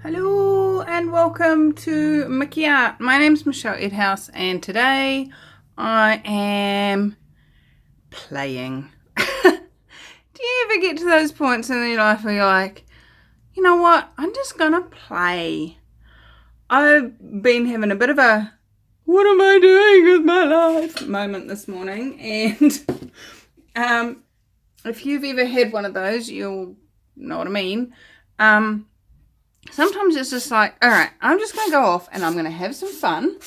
Hello and welcome to Mickey Art. My name's Michelle Edhouse and today I am playing. Do you ever get to those points in your life where you're like, you know what, I'm just gonna play. I've been having a bit of a what am I doing with my life moment this morning, and if you've ever had one of those, you'll know what I mean. Sometimes it's just like, all right, I'm just going to go off and I'm going to have some fun,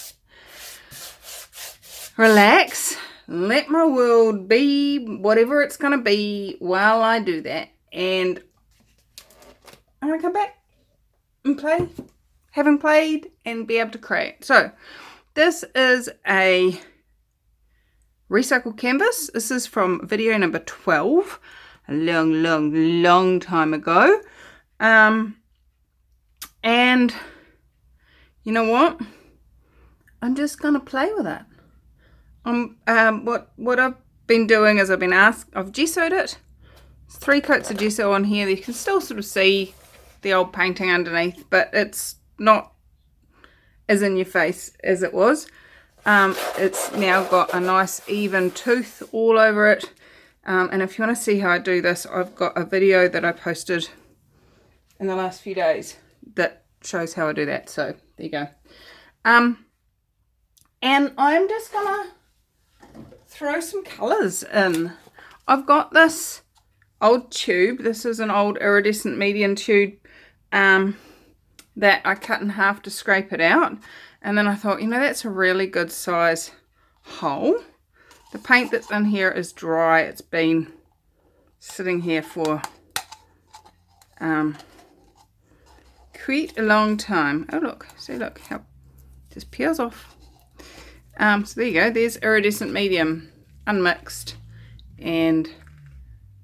relax, let my world be whatever it's going to be while I do that. And I'm going to come back and play, having played and be able to create. So this is a recycled canvas. This is from video number 12, a long time ago. And you know what? I'm just gonna play with it. What I've been doing is I've gessoed it. There's 3 coats of gesso on here. You can still sort of see the old painting underneath, but it's not as in your face as it was. It's now got a nice even tooth all over it. And if you want to see how I do this, I've got a video that I posted in the last few days that shows how I do that. So there you go. And I'm just gonna throw some colors in. I've got this old tube. This is an old iridescent medium tube that I cut in half to scrape it out. And then I thought, you know, that's a really good size hole. The paint that's in here is dry. It's been sitting here for quite a long time. Oh look, see, look how it just peels off. So there you go, there's iridescent medium, unmixed and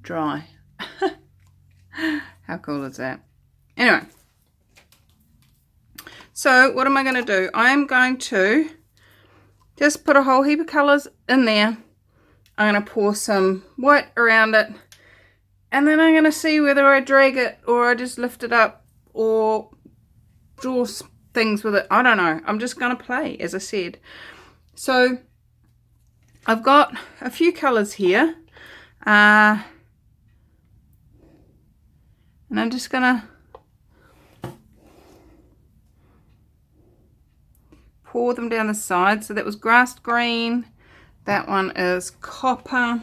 dry. How cool is that? Anyway, so what am I going to do? I'm going to just put a whole heap of colours in there. I'm going to pour some white around it, and then I'm going to see whether I drag it or I just lift it up or draw things with it. I don't know. I'm just going to play, as I said. So I've got a few colours here. And I'm just going to pour them down the side. So that was grass green. That one is copper.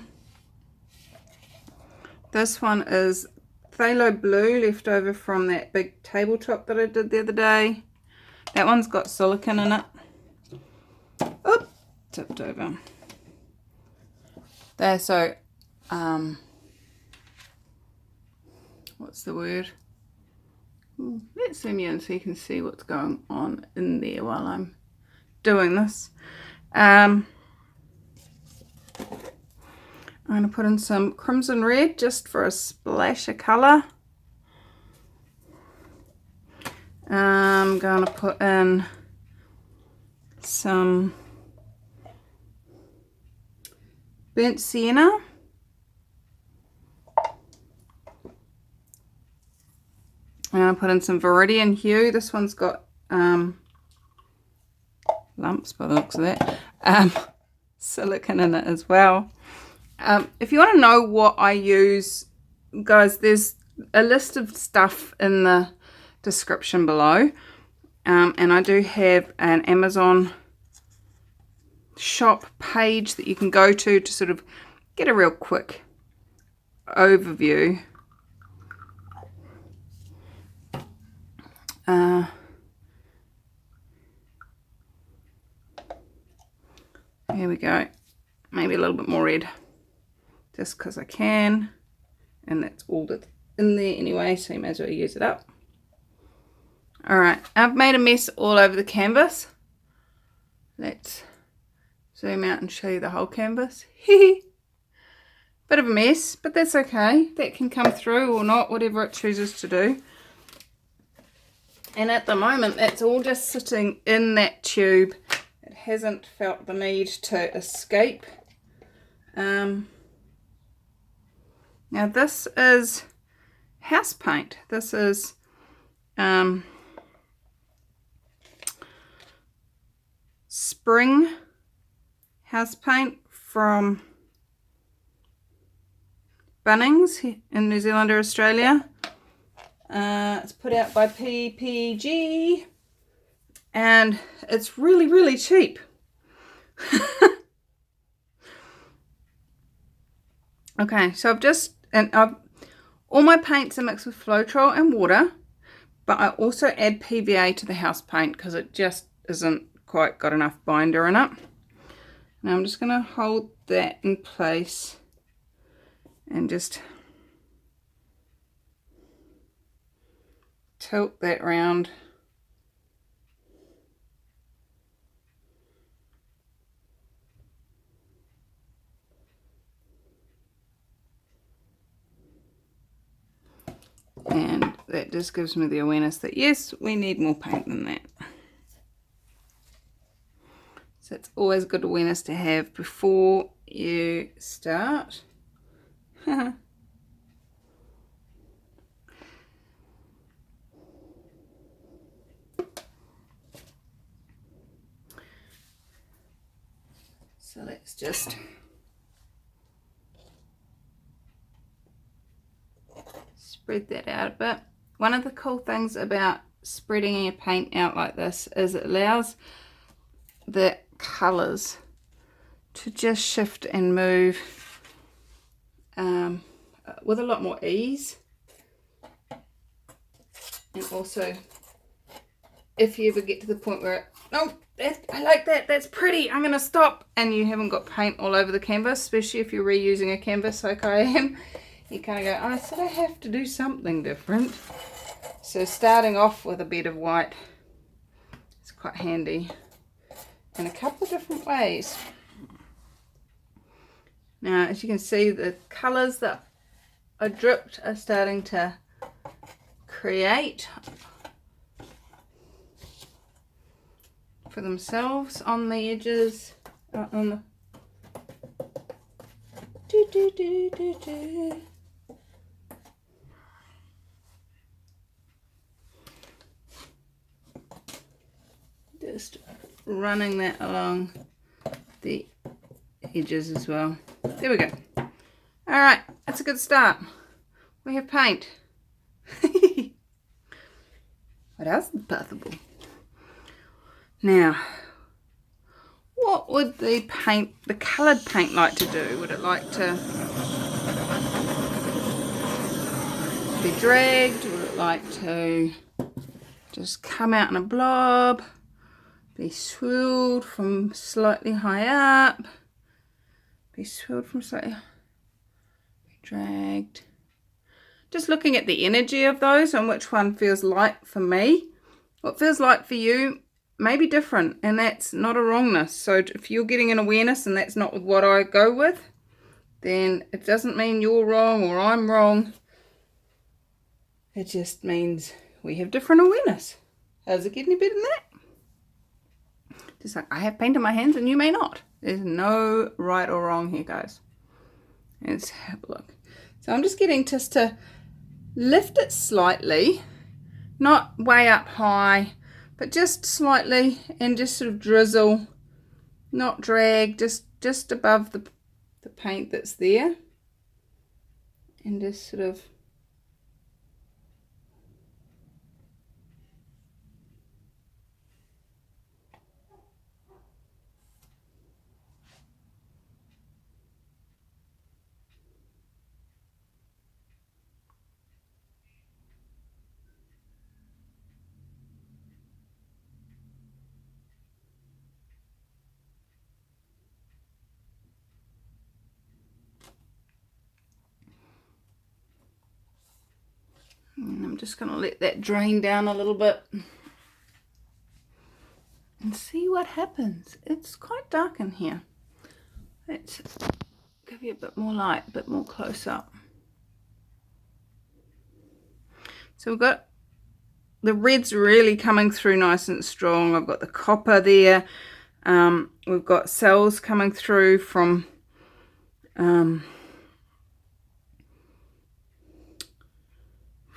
This one is phthalo blue, left over from that big tabletop that I did the other day. That one's got silicone in it. Oop, tipped over. There, so, what's the word? Ooh, let's zoom in so you can see what's going on in there while I'm doing this. I'm going to put in some crimson red just for a splash of colour. I'm going to put in some burnt sienna. I'm going to put in some Viridian hue. This one's got lumps by the looks of that. Silicone in it as well. If you want to know what I use, guys, there's a list of stuff in the description below. And I do have an Amazon shop page that you can go to sort of get a real quick overview. Here we go. Maybe a little bit more red, just because I can, and that's all that's in there anyway, so you may as well use it up. Alright, I've made a mess all over the canvas. Let's zoom out and show you the whole canvas. Bit of a mess, but that's okay. That can come through or not, whatever it chooses to do. And at the moment, that's all just sitting in that tube. It hasn't felt the need to escape. Now this is house paint. This is spring house paint from Bunnings in New Zealand or Australia. It's put out by PPG and it's really, really cheap. Okay, so all my paints are mixed with Floetrol and water, but I also add PVA to the house paint because it just isn't quite got enough binder in it. Now I'm just going to hold that in place and just tilt that round. And that just gives me the awareness that yes, we need more paint than that. So it's always good awareness to have before you start. So let's just spread that out a bit. One of the cool things about spreading your paint out like this is it allows the colours to just shift and move with a lot more ease. And also, if you ever get to the point where, oh, I like that, that's pretty, I'm going to stop, and you haven't got paint all over the canvas, especially if you're reusing a canvas like I am, you kind of go, oh, I sort of have to do something different. So starting off with a bed of white is quite handy in a couple of different ways. Now, as you can see, the colours that are dripped are starting to create for themselves on the edges, on the just running that along the edges as well. There we go. Alright, that's a good start. We have paint. What else is possible? Now, what would the coloured paint like to do? Would it like to be dragged? Would it like to just come out in a blob? Be swirled from slightly high up? Be swirled from slightly, be dragged? Just looking at the energy of those and which one feels light for me. What feels light for you may be different, and that's not a wrongness. So if you're getting an awareness and that's not what I go with, then it doesn't mean you're wrong or I'm wrong. It just means we have different awareness. How's it get any better than that? Just like I have paint in my hands and you may not. There's no right or wrong here, guys. Let's have a look. So I'm just getting just to lift it slightly, not way up high, but just slightly, and just sort of drizzle, not drag, just above the paint that's there, and just sort of and I'm just going to let that drain down a little bit and see what happens. It's quite dark in here. Let's give you a bit more light, a bit more close up. So we've got the red's really coming through nice and strong. I've got the copper there. We've got cells coming through from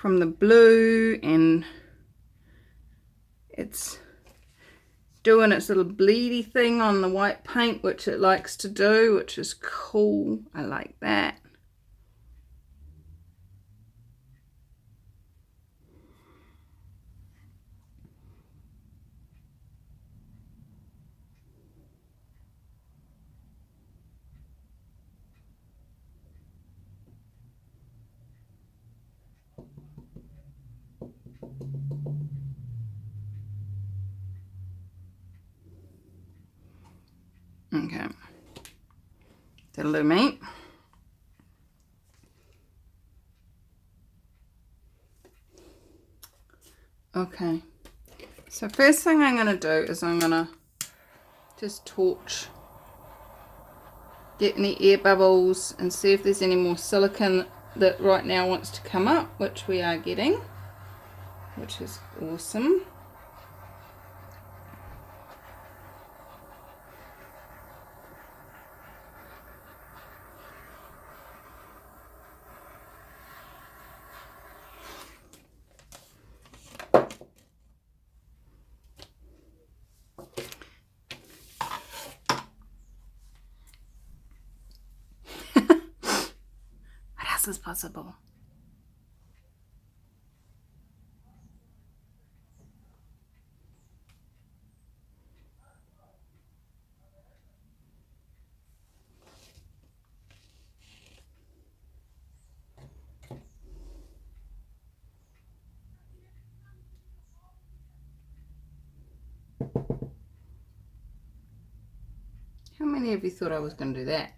the blue, and it's doing its little bleedy thing on the white paint, which it likes to do, which is cool. I like that. Okay, that'll do me. Okay, so first thing I'm going to do is I'm going to just torch, get any air bubbles and see if there's any more silicone that right now wants to come up, which we are getting, which is awesome. What else is possible? How many of you thought I was going to do that?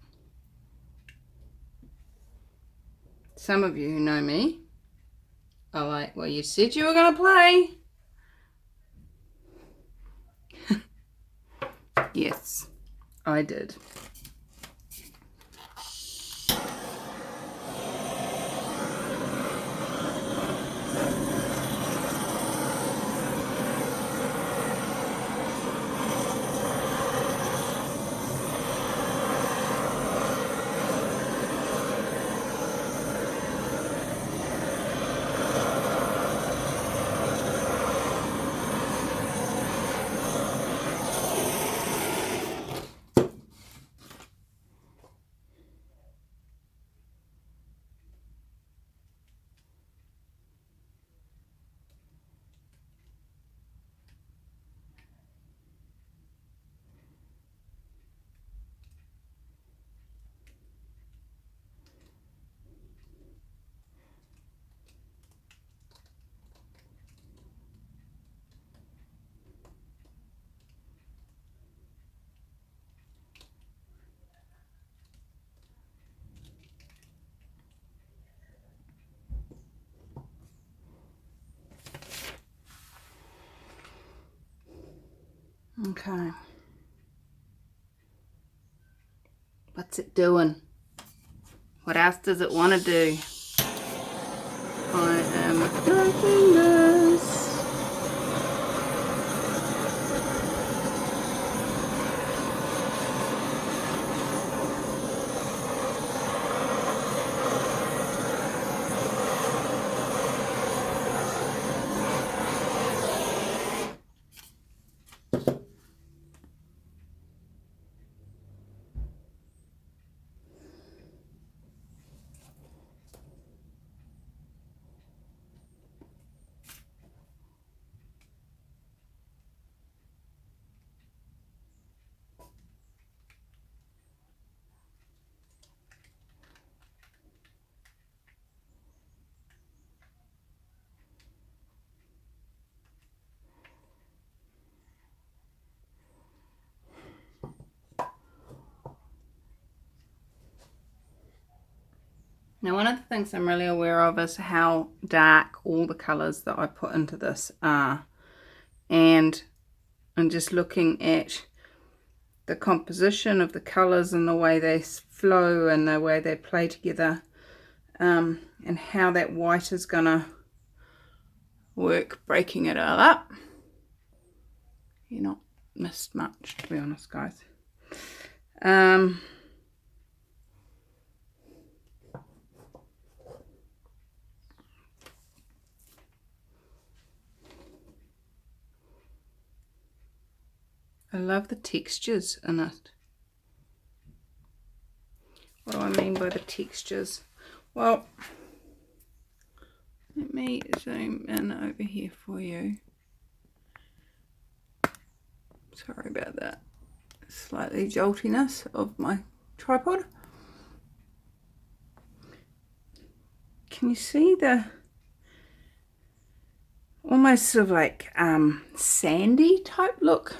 Some of you who know me are like, well, you said you were going to play. Yes, I did. Okay. What's it doing? What else does it want to do? I am liking this. Now, one of the things I'm really aware of is how dark all the colours that I put into this are. And I'm just looking at the composition of the colours and the way they flow and the way they play together, and how that white is going to work breaking it all up. You're not missed much, to be honest, guys. I love the textures in it. What do I mean by the textures? Well, let me zoom in over here for you. Sorry about that slightly joltiness of my tripod. Can you see the almost sort of like sandy type look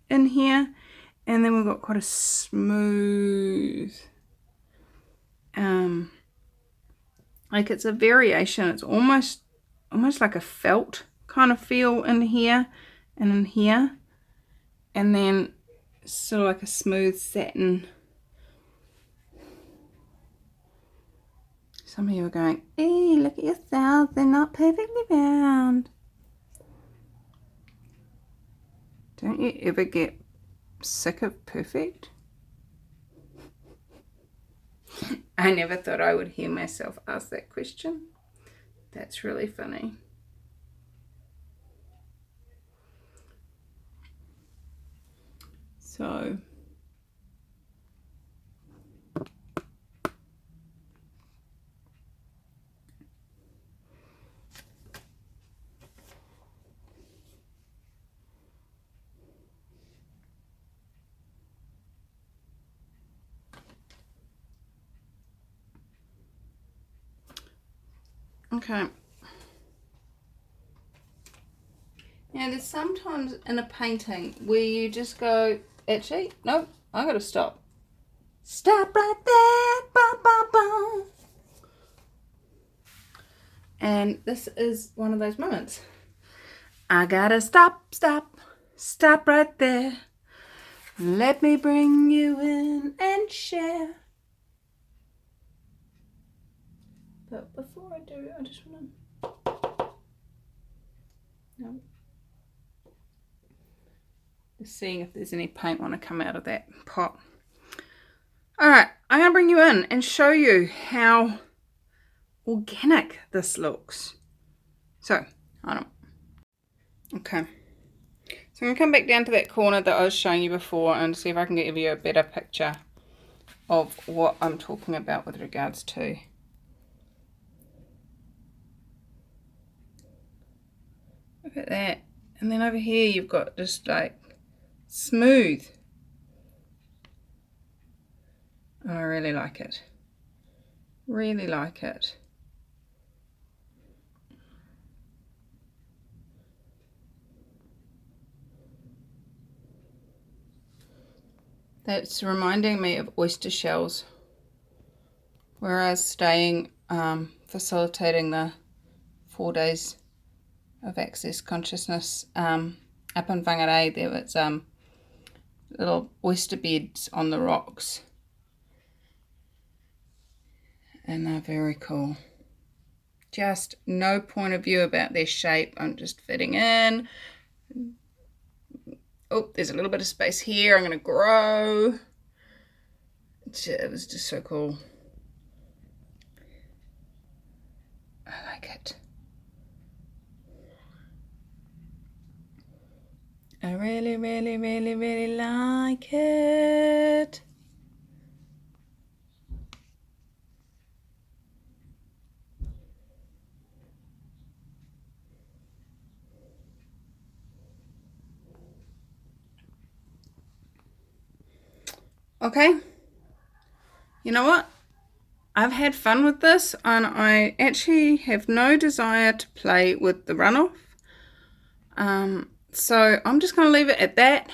in here? And then we've got quite a smooth, like it's a variation. It's almost like a felt kind of feel in here and in here. And then sort of like a smooth satin. Some of you are going, hey, look at yourselves, they're not perfectly round. Don't you ever get sick of perfect? I never thought I would hear myself ask that question. That's really funny. So okay. Now there's sometimes in a painting where you just go, actually, nope, I gotta stop. Stop right there, bum, bum, bum. And this is one of those moments. I gotta stop right there. Let me bring you in and share. But before I do, I just want to... No. Just seeing if there's any paint want to come out of that pot. Alright, I'm going to bring you in and show you how organic this looks. So, hold on. Okay. So I'm going to come back down to that corner that I was showing you before and see if I can give you a better picture of what I'm talking about with regards to. Look at that. And then over here you've got just like smooth. I really like it. Really like it. That's reminding me of oyster shells. Where I was staying, facilitating the 4 days of Access Consciousness up in Whangarei, there was little oyster beds on the rocks, and they're very cool. Just no point of view about their shape. I'm just fitting in. Oh, there's a little bit of space here. I'm going to grow. It was just so cool. I like it. I really, really, really, really like it. Okay. You know what? I've had fun with this, and I actually have no desire to play with the runoff. So I'm just going to leave it at that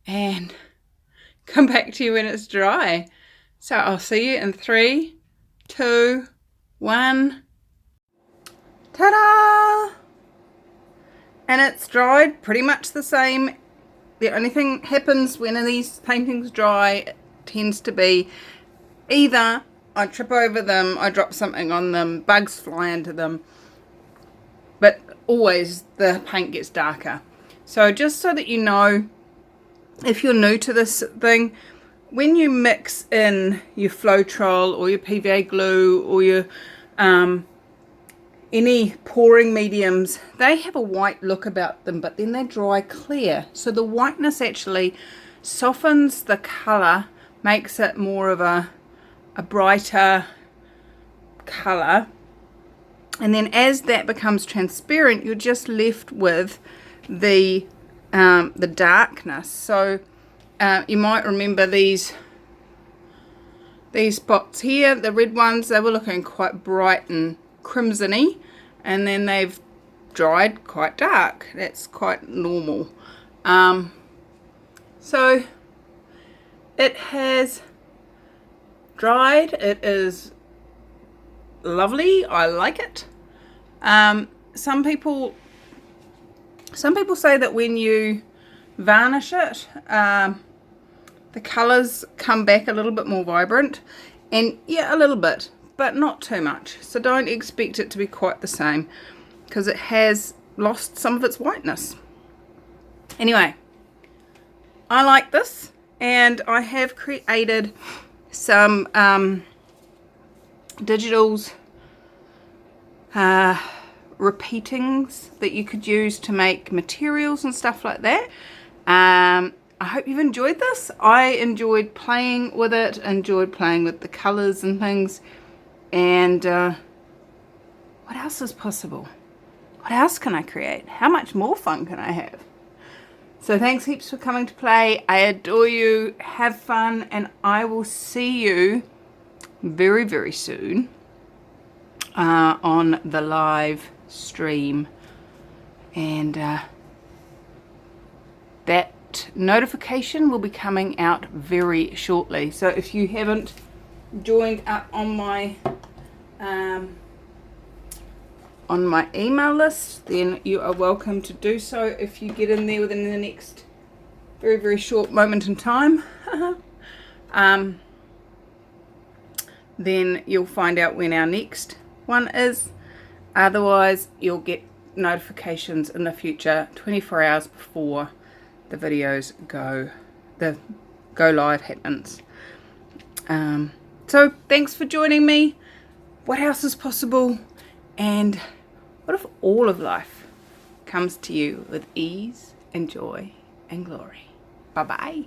and come back to you when it's dry. So I'll see you in 3, 2, 1. Ta-da! And it's dried pretty much the same. The only thing happens when these paintings dry, it tends to be either I trip over them, I drop something on them, bugs fly into them, but always the paint gets darker. So just so that you know, if you're new to this thing, when you mix in your Floetrol or your PVA glue or your any pouring mediums, they have a white look about them, but then they dry clear. So the whiteness actually softens the colour, makes it more of a brighter colour. And then as that becomes transparent, you're just left with the darkness. So you might remember these spots here, the red ones, they were looking quite bright and crimsony, and then they've dried quite dark. That's quite normal. So it has dried. It is lovely. I like it. Some people say that when you varnish it, the colours come back a little bit more vibrant, and yeah, a little bit, but not too much. So don't expect it to be quite the same, because it has lost some of its whiteness. Anyway, I like this, and I have created some digitals repeatings that you could use to make materials and stuff like that. I hope you've enjoyed this. I enjoyed playing with it, enjoyed playing with the colours and things. And what else is possible? What else can I create? How much more fun can I have? So thanks heaps for coming to play. I adore you. Have fun, and I will see you very, very soon on the live stream. And that notification will be coming out very shortly. So if you haven't joined up on my email list, then you are welcome to do so if you get in there within the next very, very short moment in time. Then you'll find out when our next one is. Otherwise, you'll get notifications in the future 24 hours before the videos go live happens. So thanks for joining me. What else is possible? And what if all of life comes to you with ease and joy and glory? Bye bye.